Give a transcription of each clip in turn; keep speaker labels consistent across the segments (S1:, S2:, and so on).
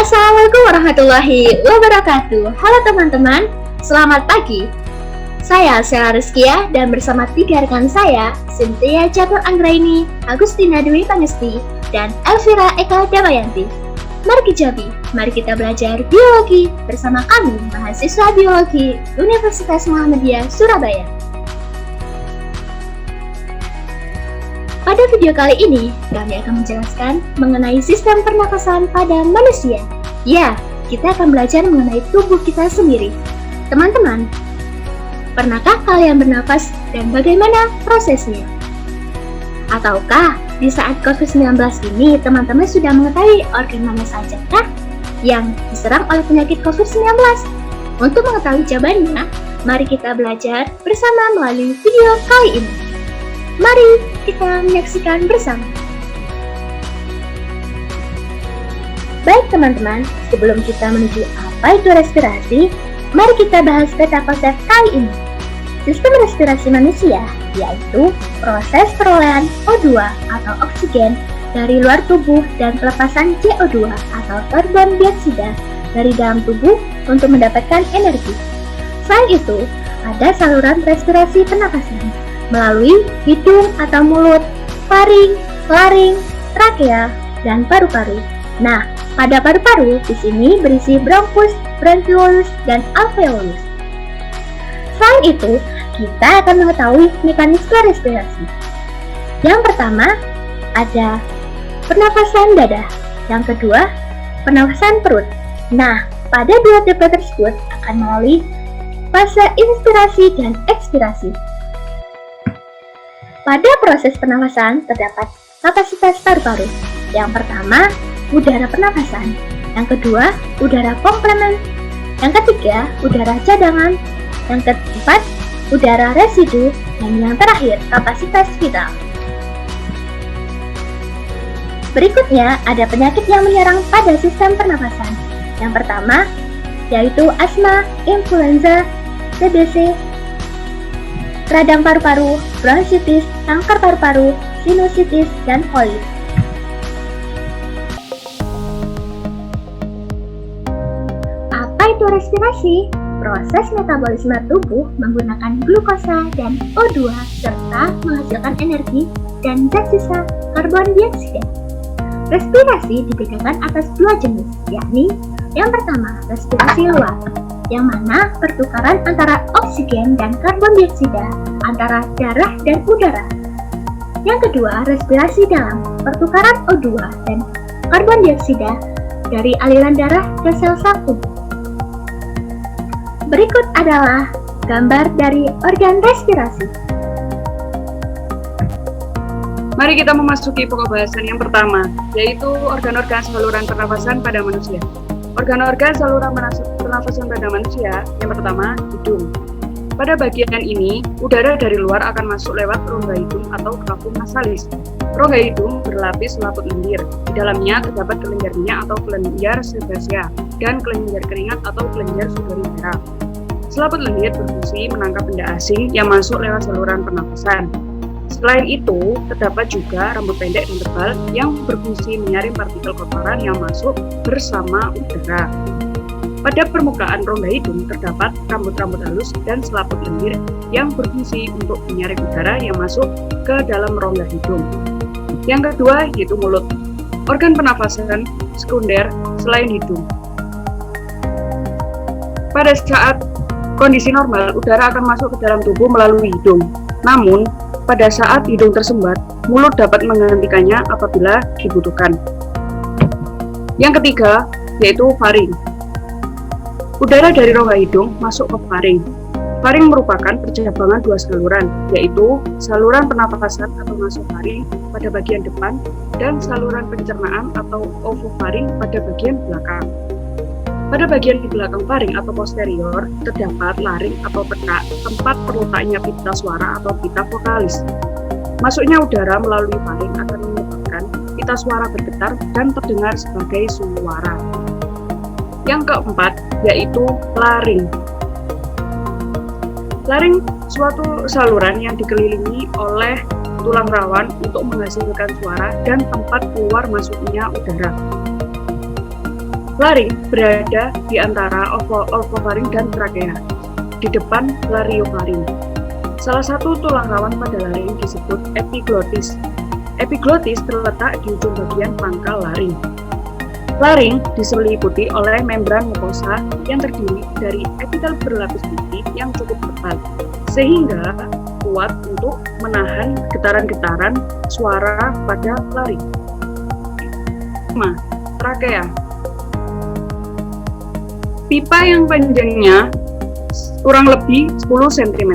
S1: Assalamualaikum warahmatullahi wabarakatuh. Halo teman-teman, selamat pagi. Saya Sela Rizkia dan bersama tiga rekan saya, Cynthia Catur Anggraini, Agustina Dwi Pangesti, dan Elvira Eka Damayanti. Mari Kijabi, mari kita belajar biologi bersama kami, mahasiswa biologi Universitas Muhammadiyah Surabaya. Pada video kali ini, kami akan menjelaskan mengenai sistem pernafasan pada manusia. Ya, kita akan belajar mengenai tubuh kita sendiri. Teman-teman, pernahkah kalian bernafas dan bagaimana prosesnya? Ataukah di saat COVID-19 ini teman-teman sudah mengetahui organ mana saja kah yang diserang oleh penyakit COVID-19? Untuk mengetahui jawabannya, mari kita belajar bersama melalui video kali ini. Mari kita menyaksikan bersama. Baik teman-teman, sebelum kita menuju apa itu respirasi, mari kita bahas peta konsep kali ini. Sistem respirasi manusia yaitu proses perolehan O2 atau oksigen dari luar tubuh dan pelepasan CO2 atau karbon dioksida dari dalam tubuh untuk mendapatkan energi. Selain itu, ada saluran respirasi pernafasan melalui hidung atau mulut, faring, laring, trakea, dan paru-paru. Nah, pada paru-paru di sini berisi bronkus, bronchiolus, dan alveolus. Selain itu, kita akan mengetahui mekanisme respirasi. Yang pertama, ada pernafasan dada. Yang kedua, pernafasan perut. Nah, pada dua tipe tersebut akan melalui fase inspirasi dan ekspirasi. Pada proses pernafasan terdapat kapasitas paru-paru. Yang pertama, udara pernafasan. Yang kedua, udara komplemen. Yang ketiga, udara cadangan. Yang keempat, udara residu. Dan yang terakhir, kapasitas vital. Berikutnya, ada penyakit yang menyerang pada sistem pernafasan. Yang pertama, yaitu asma, influenza, TBC, radang paru-paru, bronkitis, kanker paru-paru, sinusitis, dan kolit. Apa itu respirasi? Proses metabolisme tubuh menggunakan glukosa dan O2 serta menghasilkan energi dan zat sisa karbon dioksida. Respirasi dibedakan atas dua jenis, yakni yang pertama, respirasi luar, yang mana pertukaran antara oksigen dan karbon dioksida antara darah dan udara. Yang kedua, respirasi dalam, pertukaran O2 dan karbon dioksida dari aliran darah ke sel-sel tubuh. Berikut adalah gambar dari organ respirasi.
S2: Mari kita memasuki pokok bahasan yang pertama, yaitu organ-organ saluran pernafasan pada manusia. Organ-organ saluran pernafasan pada manusia, yang pertama, hidung. Pada bagian ini, udara dari luar akan masuk lewat rongga hidung atau clavum nasalis. Rongga hidung berlapis selaput lendir. Di dalamnya terdapat kelenjar minyak atau kelenjar sebasea dan kelenjar keringat atau kelenjar sudori merah. Selaput lendir berfungsi menangkap benda asing yang masuk lewat saluran pernafasan. Selain itu, terdapat juga rambut pendek dan tebal yang berfungsi menyaring partikel kotoran yang masuk bersama udara. Pada permukaan rongga hidung terdapat rambut-rambut halus dan selaput lendir yang berfungsi untuk menyaring udara yang masuk ke dalam rongga hidung. Yang kedua yaitu mulut, organ pernafasan sekunder selain hidung. Pada saat kondisi normal, udara akan masuk ke dalam tubuh melalui hidung. Namun, pada saat hidung tersumbat, mulut dapat menggantikannya apabila dibutuhkan. Yang ketiga, yaitu faring. Udara dari rongga hidung masuk ke faring. Faring merupakan percabangan dua saluran, yaitu saluran pernafasan atau nasofaring pada bagian depan dan saluran pencernaan atau ovofaring pada bagian belakang. Pada bagian di belakang faring atau posterior, terdapat laring atau peka, tempat terletaknya pita suara atau pita vokalis. Masuknya udara melalui faring akan menyebabkan pita suara bergetar dan terdengar sebagai suara. Yang keempat, yaitu laring. Laring suatu saluran yang dikelilingi oleh tulang rawan untuk menghasilkan suara dan tempat keluar masuknya udara. Laring berada di antara ovofaring dan trakea, di depan lariofaring. Salah satu tulang rawan pada laring disebut epiglotis. Epiglotis terletak di ujung bagian pangkal laring. Laring diseliputi oleh membran mukosa yang terdiri dari epitel berlapis putih yang cukup tebal, sehingga kuat untuk menahan getaran-getaran suara pada laring. Trakea. Pipa yang panjangnya kurang lebih 10 cm.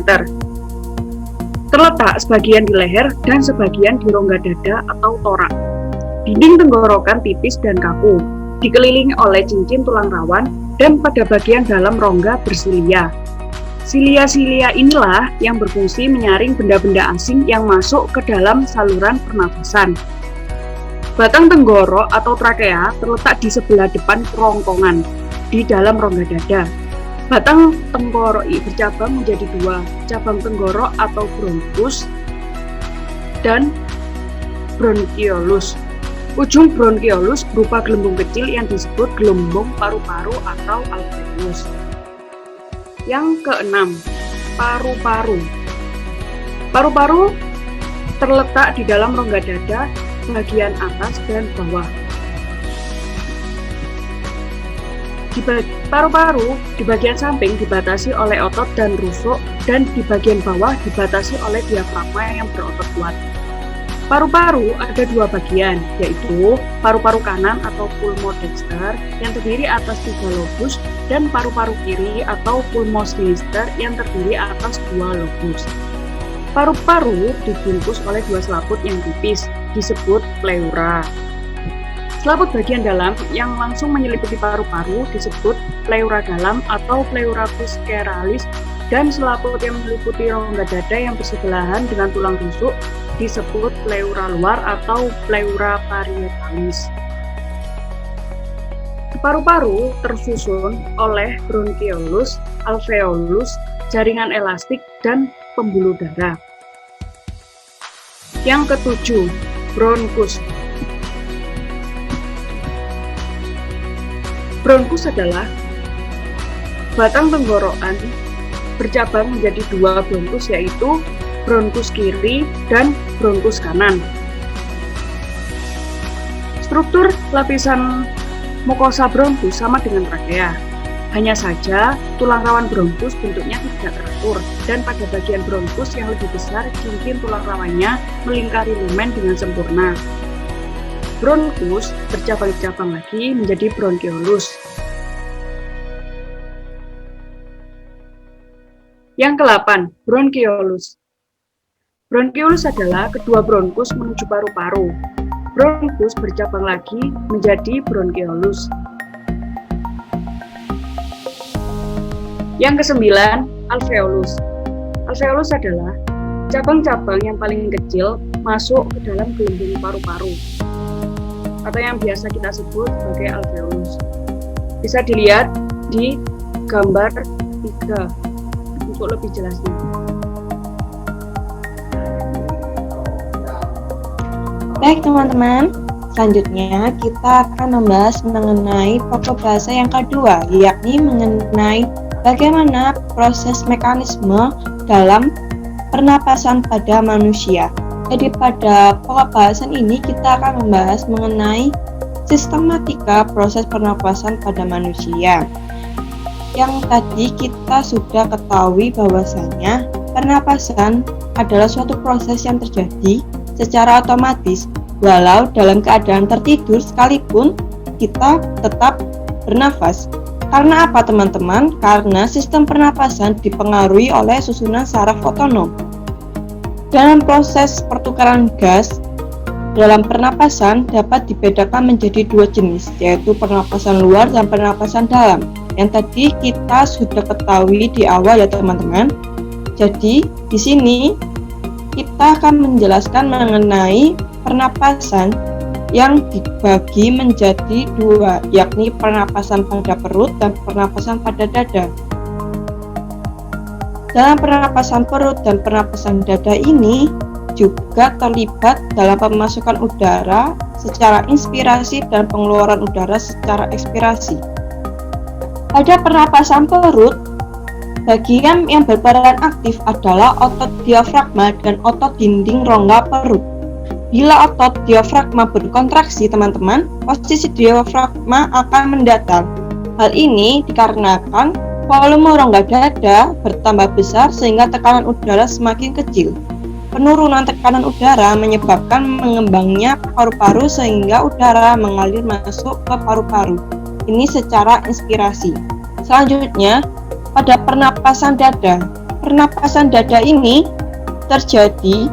S2: Terletak sebagian di leher dan sebagian di rongga dada atau torak. Dinding tenggorokan tipis dan kaku, dikelilingi oleh cincin tulang rawan dan pada bagian dalam rongga bersilia. Silia-silia inilah yang berfungsi menyaring benda-benda asing yang masuk ke dalam saluran pernafasan. Batang tenggorok atau trakea terletak di sebelah depan kerongkongan, di dalam rongga dada. Batang tenggorok bercabang menjadi dua, cabang tenggorok atau bronkus dan bronkiolus. Ujung bronkiolus berupa gelembung kecil yang disebut gelembung paru-paru atau alveolus. Yang keenam, paru-paru. Paru-paru terletak di dalam rongga dada bagian atas dan bawah. Paru-paru di bagian samping dibatasi oleh otot dan rusuk, dan di bagian bawah dibatasi oleh diafragma yang berotot kuat. Paru-paru ada dua bagian, yaitu paru-paru kanan atau pulmodexter yang terdiri atas 3 lobus, dan paru-paru kiri atau pulmosinister yang terdiri atas 2 lobus. Paru-paru dibungkus oleh 2 selaput yang tipis, disebut pleura. Selaput bagian dalam yang langsung menyeliputi paru-paru disebut pleura dalam atau pleura visceralis, dan selaput yang meliputi rongga dada yang bersebelahan dengan tulang rusuk disebut pleura luar atau pleura parietalis. Paru-paru tersusun oleh bronkiolus, alveolus, jaringan elastik, dan pembuluh darah. Yang ketujuh, bronkus. Bronkus adalah batang tenggorokan bercabang menjadi 2 bronkus, yaitu bronkus kiri dan bronkus kanan. Struktur lapisan mukosa bronkus sama dengan trakea. Hanya saja tulang rawan bronkus bentuknya tidak teratur, dan pada bagian bronkus yang lebih besar cincin tulang rawannya melingkari lumen dengan sempurna. Bronkus bercabang-cabang lagi menjadi bronkiolus. Yang ke-8, bronkiolus. Bronkiolus adalah kedua bronkus menuju paru-paru. Bronkus bercabang lagi menjadi bronkiolus. Yang ke-9, alveolus. Alveolus adalah cabang-cabang yang paling kecil masuk ke dalam gelembung paru-paru, atau yang biasa kita sebut sebagai alveolus. Bisa dilihat di gambar 3 untuk lebih jelasnya.
S3: Baik teman-teman, selanjutnya kita akan membahas mengenai pokok bahasa yang kedua, yakni mengenai bagaimana proses mekanisme dalam pernapasan pada manusia. Jadi pada pokok bahasan ini kita akan membahas mengenai sistematika proses pernapasan pada manusia. Yang tadi kita sudah ketahui bahwasanya pernapasan adalah suatu proses yang terjadi secara otomatis walau dalam keadaan tertidur sekalipun kita tetap bernafas. Karena apa teman-teman? Karena sistem pernapasan dipengaruhi oleh susunan saraf otonom. Dalam proses pertukaran gas dalam pernapasan dapat dibedakan menjadi 2 jenis, yaitu pernapasan luar dan pernapasan dalam. Yang tadi kita sudah ketahui di awal ya teman-teman. Jadi di sini kita akan menjelaskan mengenai pernapasan yang dibagi menjadi 2, yakni pernapasan pada perut dan pernapasan pada dada. Dalam pernapasan perut dan pernapasan dada ini juga terlibat dalam pemasukan udara secara inspirasi dan pengeluaran udara secara ekspirasi. Pada pernapasan perut, bagian yang berperan aktif adalah otot diafragma dan otot dinding rongga perut. Bila otot diafragma berkontraksi, teman-teman, posisi diafragma akan mendatar. Hal ini dikarenakan volume rongga dada bertambah besar sehingga tekanan udara semakin kecil. Penurunan tekanan udara menyebabkan mengembangnya paru-paru sehingga udara mengalir masuk ke paru-paru. Ini secara inspirasi. Selanjutnya, pada pernapasan dada. Pernapasan dada ini terjadi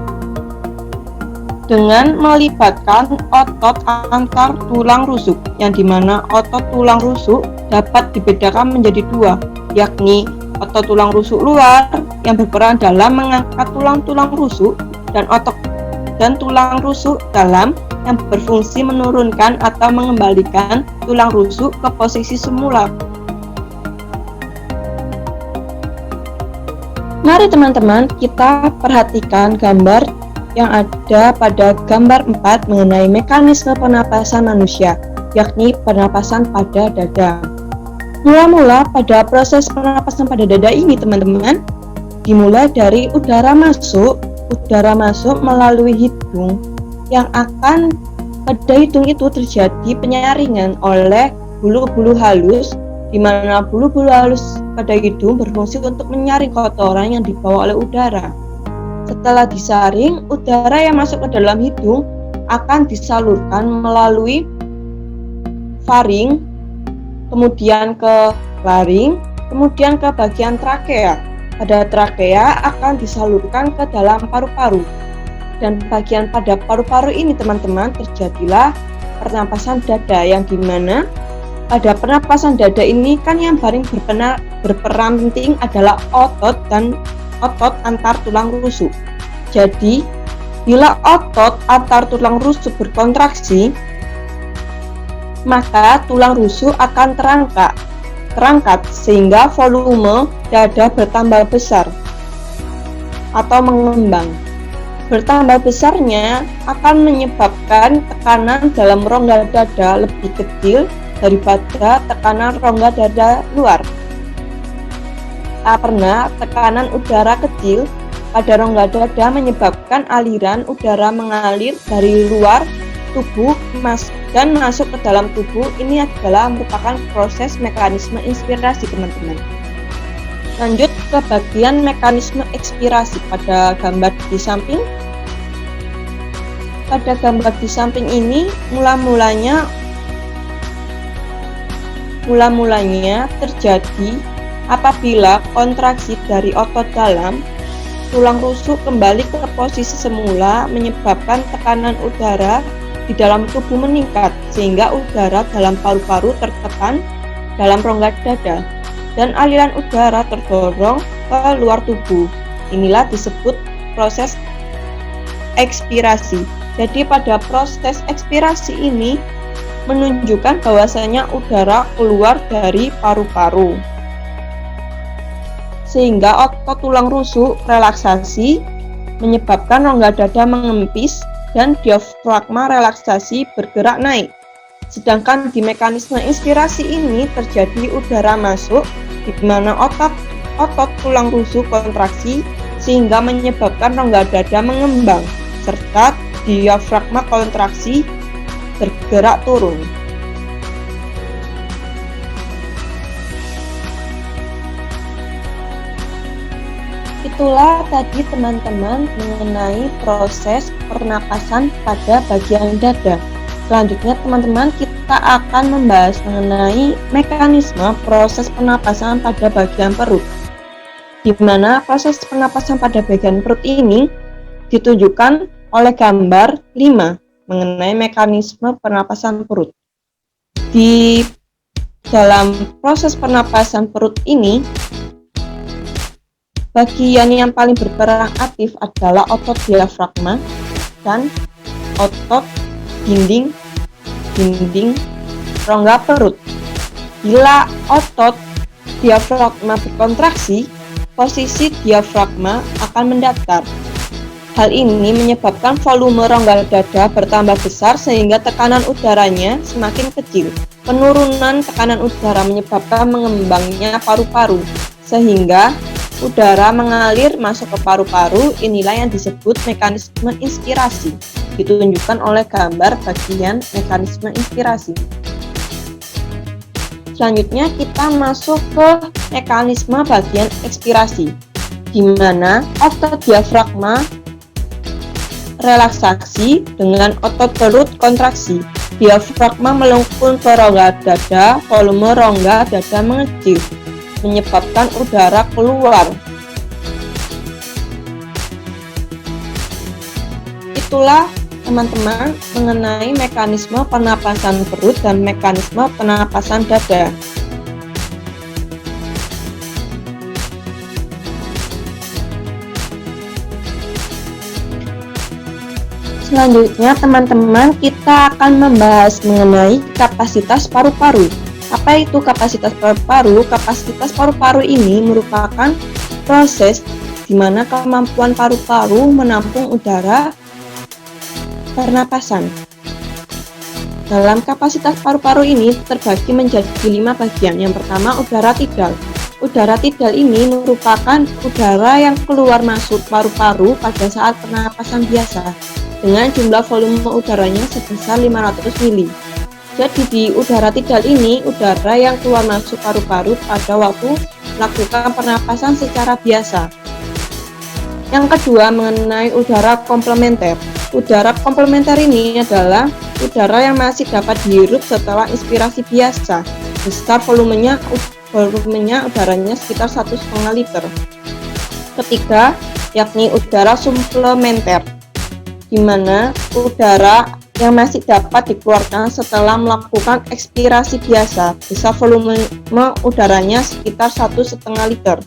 S3: dengan melibatkan otot antar tulang rusuk, yang dimana otot tulang rusuk dapat dibedakan menjadi dua, yakni otot tulang rusuk luar yang berperan dalam mengangkat tulang-tulang rusuk dan tulang rusuk dalam yang berfungsi menurunkan atau mengembalikan tulang rusuk ke posisi semula. Mari teman-teman kita perhatikan gambar yang ada pada gambar 4 mengenai mekanisme pernapasan manusia, yakni pernapasan pada dada. Mula-mula pada proses pernapasan pada dada ini teman-teman, dimulai dari udara masuk melalui hidung, yang akan pada hidung itu terjadi penyaringan oleh bulu-bulu halus, di mana bulu-bulu halus pada hidung berfungsi untuk menyaring kotoran yang dibawa oleh udara. Setelah disaring, udara yang masuk ke dalam hidung akan disalurkan melalui faring, kemudian ke laring, kemudian ke bagian trakea. Pada trakea akan disalurkan ke dalam paru-paru. Dan bagian pada paru-paru ini teman-teman terjadilah pernapasan dada, yang dimana pada pernapasan dada ini kan yang paling berperan penting adalah otot dan otot antar tulang rusuk. Jadi, bila otot antar tulang rusuk berkontraksi, maka tulang rusuk akan terangkat sehingga volume dada bertambah besar atau mengembang. Bertambah besarnya akan menyebabkan tekanan dalam rongga dada lebih kecil daripada tekanan rongga dada luar. Karena tekanan udara kecil pada rongga dada menyebabkan aliran udara mengalir dari luar tubuh dan masuk ke dalam tubuh. Ini adalah merupakan proses mekanisme inspirasi teman-teman. Lanjut ke bagian mekanisme ekspirasi pada gambar di samping. Pada gambar di samping ini mula-mulanya terjadi apabila kontraksi dari otot dalam, tulang rusuk kembali ke posisi semula menyebabkan tekanan udara di dalam tubuh meningkat sehingga udara dalam paru-paru tertekan dalam rongga dada dan aliran udara terdorong ke luar tubuh. Inilah disebut proses ekspirasi. Jadi pada proses ekspirasi ini menunjukkan bahwasanya udara keluar dari paru-paru sehingga otot tulang rusuk relaksasi menyebabkan rongga dada mengempis dan diafragma relaksasi bergerak naik. Sedangkan di mekanisme inspirasi ini terjadi udara masuk di mana otot tulang rusuk kontraksi sehingga menyebabkan rongga dada mengembang serta diafragma kontraksi bergerak turun. Itulah tadi teman-teman mengenai proses pernapasan pada bagian dada. Selanjutnya teman-teman kita akan membahas mengenai mekanisme proses pernapasan pada bagian perut. Di mana proses pernapasan pada bagian perut ini ditunjukkan oleh gambar 5 mengenai mekanisme pernapasan perut. Di dalam proses pernapasan perut ini, bagian yang paling berperan aktif adalah otot diafragma dan otot dinding rongga perut. Bila otot diafragma berkontraksi, posisi diafragma akan mendatar. Hal ini menyebabkan volume rongga dada bertambah besar sehingga tekanan udaranya semakin kecil. Penurunan tekanan udara menyebabkan mengembangnya paru-paru, sehingga udara mengalir masuk ke paru-paru. Inilah yang disebut mekanisme inspirasi. Ditunjukkan oleh gambar bagian mekanisme inspirasi. Selanjutnya kita masuk ke mekanisme bagian ekspirasi, di mana otot diafragma relaksasi dengan otot perut kontraksi. Diafragma melengkung ke rongga dada, volume rongga dada mengecil, menyebabkan udara keluar. Itulah teman-teman mengenai mekanisme pernapasan perut dan mekanisme pernapasan dada. Selanjutnya teman-teman, kita akan membahas mengenai kapasitas paru-paru. Apa itu kapasitas paru-paru? Kapasitas paru-paru ini merupakan proses di mana kemampuan paru-paru menampung udara pernapasan. Dalam kapasitas paru-paru ini terbagi menjadi 5 bagian. Yang pertama, udara tidal. Udara tidal ini merupakan udara yang keluar masuk paru-paru pada saat pernapasan biasa, dengan jumlah volume udaranya sebesar 500 mili. Jadi di udara tidal ini, udara yang keluar masuk paru-paru pada waktu melakukan pernapasan secara biasa. Yang kedua, mengenai udara komplementer. Udara komplementer ini adalah udara yang masih dapat dihirup setelah inspirasi biasa. Besar volumenya udaranya sekitar 1,5 liter. Ketiga, yakni udara suplementer, di mana udara yang masih dapat dikeluarkan setelah melakukan ekspirasi biasa. Besar volume udaranya sekitar 1,5 liter.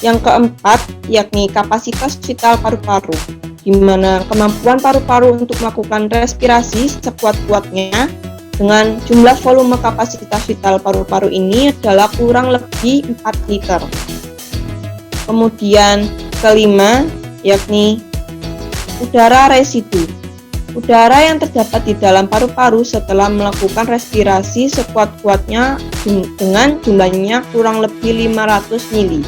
S3: Yang keempat, yakni kapasitas vital paru-paru, di mana kemampuan paru-paru untuk melakukan respirasi sekuat-kuatnya dengan jumlah volume kapasitas vital paru-paru ini adalah kurang lebih 4 liter. Kemudian kelima, yakni udara residu. Udara yang terdapat di dalam paru-paru setelah melakukan respirasi sekuat-kuatnya dengan jumlahnya kurang lebih 500 mili.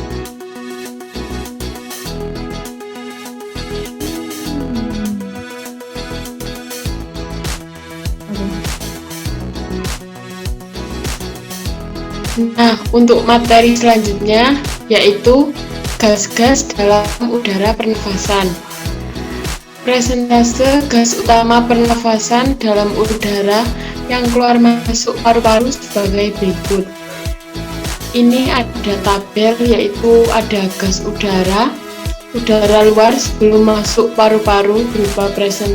S4: Nah, untuk materi selanjutnya yaitu gas-gas dalam udara pernafasan. Presentase gas utama pernafasan dalam udara yang keluar masuk paru-paru sebagai berikut. Ini ada tabel, yaitu ada gas udara luar sebelum masuk paru-paru berupa persen,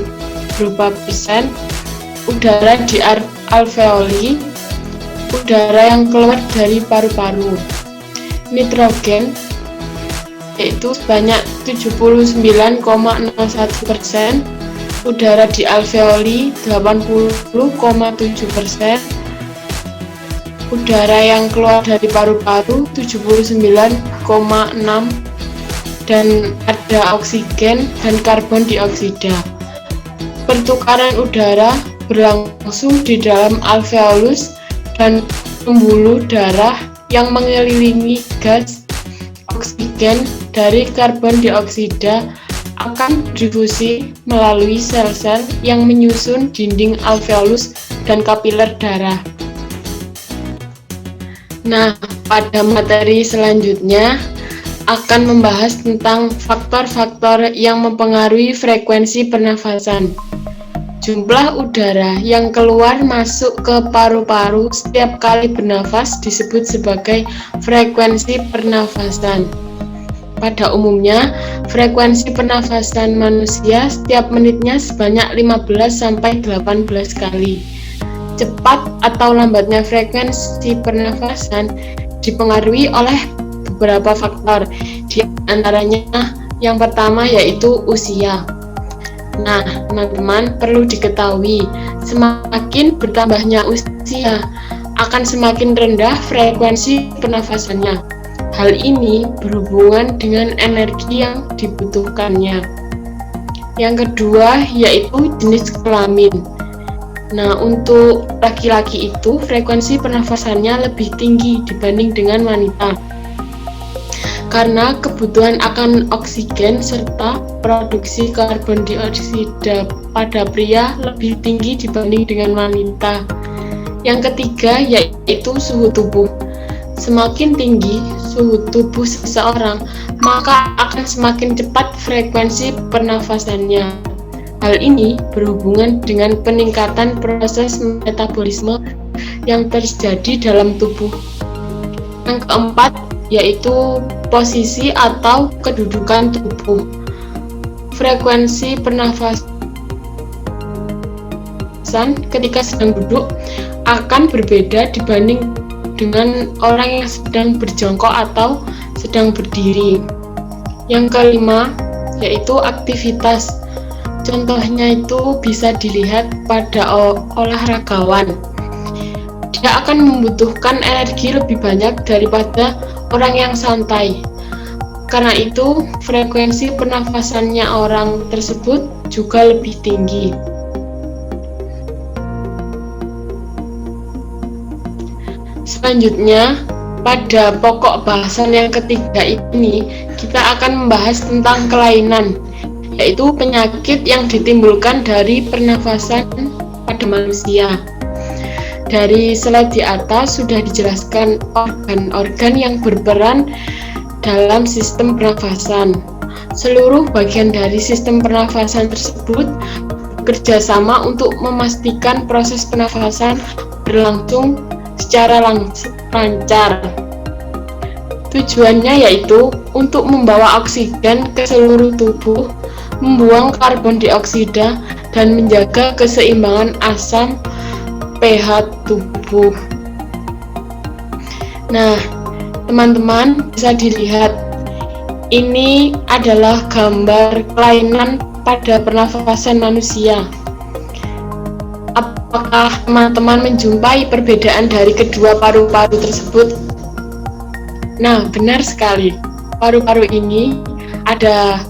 S4: udara di alveoli, udara yang keluar dari paru-paru. Nitrogen yaitu sebanyak 79,01%, udara di alveoli 80,7%, udara yang keluar dari paru-paru 79,6%, dan ada oksigen dan karbon dioksida. Pertukaran udara berlangsung di dalam alveolus dan pembuluh darah yang mengelilingi gas oksigen dari karbon dioksida akan difusi melalui sel-sel yang menyusun dinding alveolus dan kapiler darah. Nah, pada materi selanjutnya akan membahas tentang faktor-faktor yang mempengaruhi frekuensi pernafasan. Jumlah udara yang keluar masuk ke paru-paru setiap kali bernafas disebut sebagai frekuensi pernafasan. Pada umumnya, frekuensi pernafasan manusia setiap menitnya sebanyak 15-18 kali. Cepat atau lambatnya frekuensi pernafasan dipengaruhi oleh beberapa faktor, di antaranya yang pertama yaitu usia. Nah, teman-teman, perlu diketahui, semakin bertambahnya usia, akan semakin rendah frekuensi pernafasannya. Hal ini berhubungan dengan energi yang dibutuhkannya. Yang kedua yaitu jenis kelamin. Nah, untuk laki-laki itu frekuensi pernafasannya lebih tinggi dibanding dengan wanita. Karena kebutuhan akan oksigen serta produksi karbon dioksida pada pria lebih tinggi dibanding dengan wanita. Yang ketiga yaitu suhu tubuh. Semakin tinggi suhu tubuh seseorang, maka akan semakin cepat frekuensi pernafasannya. Hal ini berhubungan dengan peningkatan proses metabolisme yang terjadi dalam tubuh. Yang keempat yaitu posisi atau kedudukan tubuh. Frekuensi pernafasan ketika sedang duduk akan berbeda dibanding dengan orang yang sedang berjongkok atau sedang berdiri. Yang kelima yaitu aktivitas. Contohnya itu bisa dilihat pada olahragawan. Dia akan membutuhkan energi lebih banyak daripada orang yang santai. Karena itu, frekuensi pernafasannya orang tersebut juga lebih tinggi. Selanjutnya, pada pokok bahasan yang ketiga ini, kita akan membahas tentang kelainan, yaitu penyakit yang ditimbulkan dari pernafasan pada manusia. Dari slide di atas sudah dijelaskan organ-organ yang berperan dalam sistem pernafasan. Seluruh bagian dari sistem pernafasan tersebut bekerja sama untuk memastikan proses pernafasan berlangsung secara lancar. Tujuannya yaitu untuk membawa oksigen ke seluruh tubuh, membuang karbon dioksida, dan menjaga keseimbangan asam pH tubuh. Nah, teman-teman bisa dilihat, ini adalah gambar kelainan pada pernafasan manusia. Apakah teman-teman menjumpai perbedaan dari kedua paru-paru tersebut? Nah, benar sekali. Paru-paru ini ada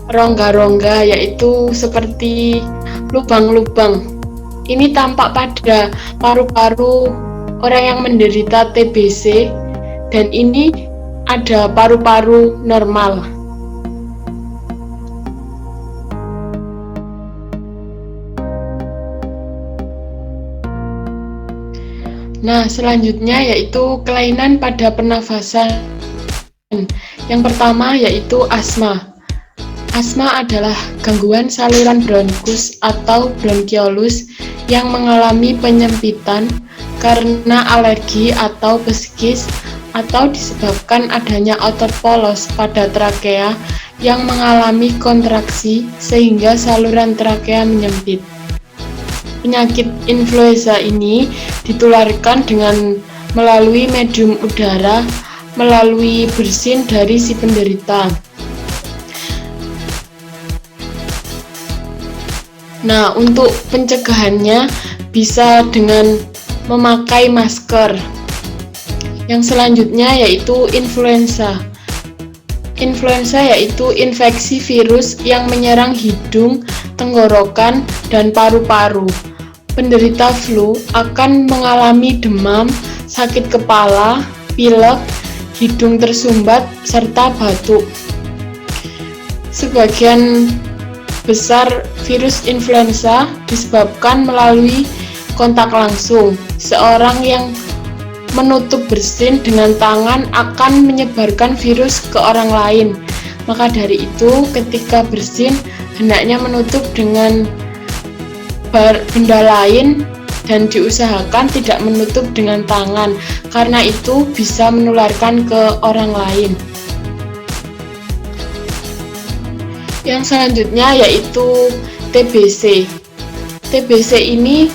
S4: rongga-rongga, yaitu seperti lubang-lubang. Ini tampak pada paru-paru orang yang menderita TBC, dan ini ada paru-paru normal. Nah, selanjutnya yaitu kelainan pada pernafasan. Yang pertama yaitu asma. Asma adalah gangguan saluran bronkus atau bronkiolus yang mengalami penyempitan karena alergi atau psikis atau disebabkan adanya otot polos pada trakea yang mengalami kontraksi sehingga saluran trakea menyempit. Penyakit influenza ini ditularkan dengan melalui medium udara melalui bersin dari si penderita. Nah, untuk pencegahannya bisa dengan memakai masker. Yang selanjutnya yaitu influenza. Influenza yaitu infeksi virus yang menyerang hidung, tenggorokan, dan paru-paru. Penderita flu akan mengalami demam, sakit kepala, pilek, hidung tersumbat, serta batuk. Sebagian besar virus influenza disebabkan melalui kontak langsung. Seorang yang menutup bersin dengan tangan akan menyebarkan virus ke orang lain. Maka dari itu, ketika bersin, hendaknya menutup dengan benda lain dan diusahakan tidak menutup dengan tangan, karena itu bisa menularkan ke orang lain. Yang selanjutnya yaitu TBC. TBC ini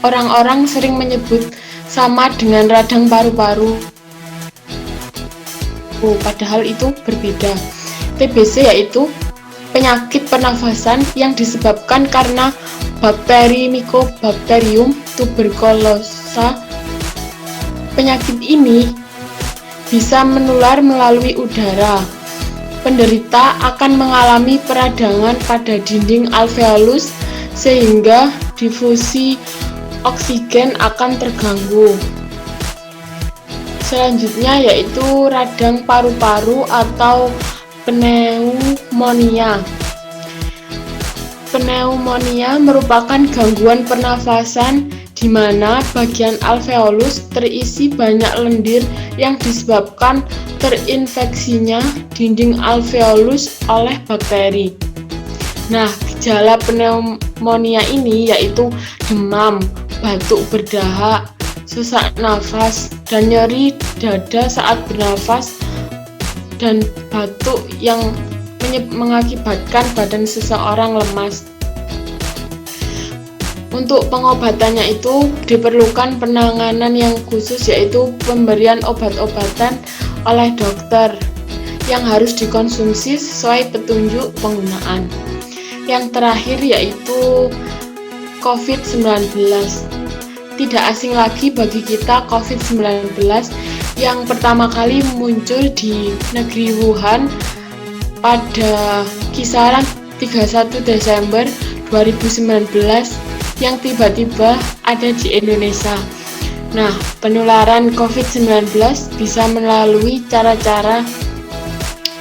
S4: orang-orang sering menyebut sama dengan radang paru-paru. Padahal itu berbeda. TBC yaitu penyakit pernafasan yang disebabkan karena bakteri Mycobacterium tuberculosa. Penyakit ini bisa menular melalui udara. penderita akan mengalami peradangan pada dinding alveolus sehingga difusi oksigen akan terganggu. Selanjutnya yaitu radang paru-paru atau pneumonia. Pneumonia merupakan gangguan pernafasan di mana bagian alveolus terisi banyak lendir yang disebabkan terinfeksinya dinding alveolus oleh bakteri. Nah, gejala pneumonia ini yaitu demam, batuk berdahak, sesak nafas, dan nyeri dada saat bernafas, dan batuk yang mengakibatkan badan seseorang lemas. Untuk pengobatannya itu diperlukan penanganan yang khusus, yaitu pemberian obat-obatan oleh dokter yang harus dikonsumsi sesuai petunjuk penggunaan. Yang terakhir yaitu COVID-19. Tidak asing lagi bagi kita COVID-19 yang pertama kali muncul di negeri Wuhan pada kisaran 31 Desember 2019 yang tiba-tiba ada di Indonesia. Nah, penularan COVID-19 bisa melalui cara-cara,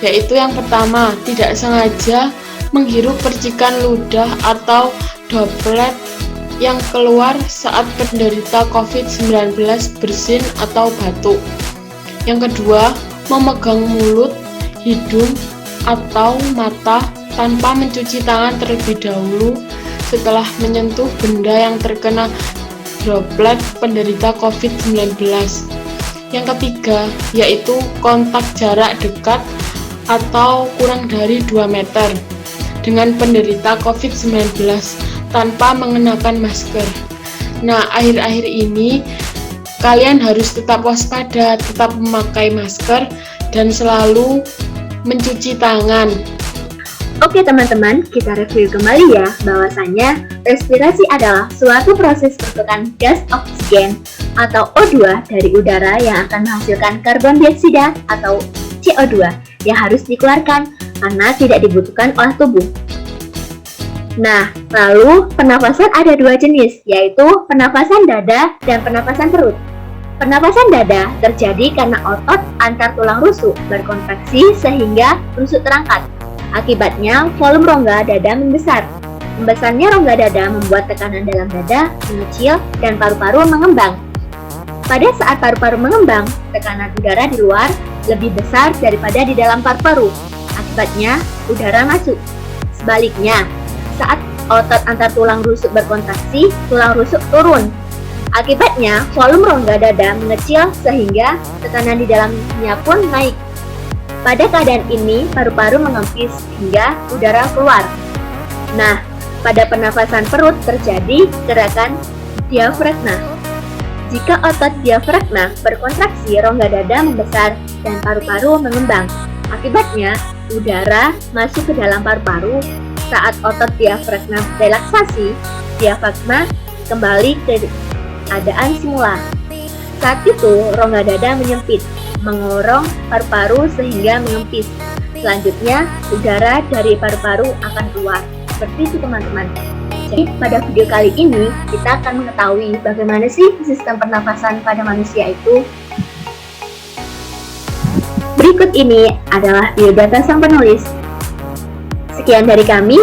S4: yaitu yang pertama, tidak sengaja menghirup percikan ludah atau droplet yang keluar saat penderita COVID-19 bersin atau batuk. Yang kedua, memegang mulut, hidung, atau mata tanpa mencuci tangan terlebih dahulu setelah menyentuh benda yang terkena droplet penderita COVID-19. Yang ketiga, yaitu kontak jarak dekat atau kurang dari 2 meter dengan penderita COVID-19 tanpa mengenakan masker. Nah, akhir-akhir ini kalian harus tetap waspada, tetap memakai masker, dan selalu mencuci tangan.
S1: Oke teman-teman, kita review kembali ya bahwasanya respirasi adalah suatu proses pertukaran gas oksigen atau O2 dari udara yang akan menghasilkan karbon dioksida atau CO2 yang harus dikeluarkan karena tidak dibutuhkan oleh tubuh. Nah, lalu pernapasan ada 2 jenis, yaitu pernapasan dada dan pernapasan perut. Pernapasan dada terjadi karena otot antar tulang rusuk berkontraksi sehingga rusuk terangkat. Akibatnya, volume rongga dada membesar. Membesarnya rongga dada membuat tekanan dalam dada mengecil dan paru-paru mengembang. Pada saat paru-paru mengembang, tekanan udara di luar lebih besar daripada di dalam paru-paru. Akibatnya, udara masuk. Sebaliknya, saat otot antar tulang rusuk berkontraksi, tulang rusuk turun. Akibatnya, volume rongga dada mengecil sehingga tekanan di dalamnya pun naik. Pada keadaan ini, paru-paru mengempis hingga udara keluar. Nah, pada pernafasan perut terjadi gerakan diafragma. Jika otot diafragma berkontraksi, rongga dada membesar dan paru-paru mengembang. Akibatnya, udara masuk ke dalam paru-paru. Saat otot diafragma relaksasi, diafragma kembali ke keadaan semula. Saat itu, rongga dada menyempit, mengorong paru-paru sehingga mengempis. Selanjutnya, udara dari paru-paru akan keluar. Seperti itu teman-teman. Jadi, pada video kali ini, kita akan mengetahui bagaimana sih sistem pernafasan pada manusia itu. Berikut ini adalah biodata sang penulis. Sekian dari kami,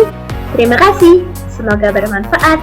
S1: terima kasih, semoga bermanfaat.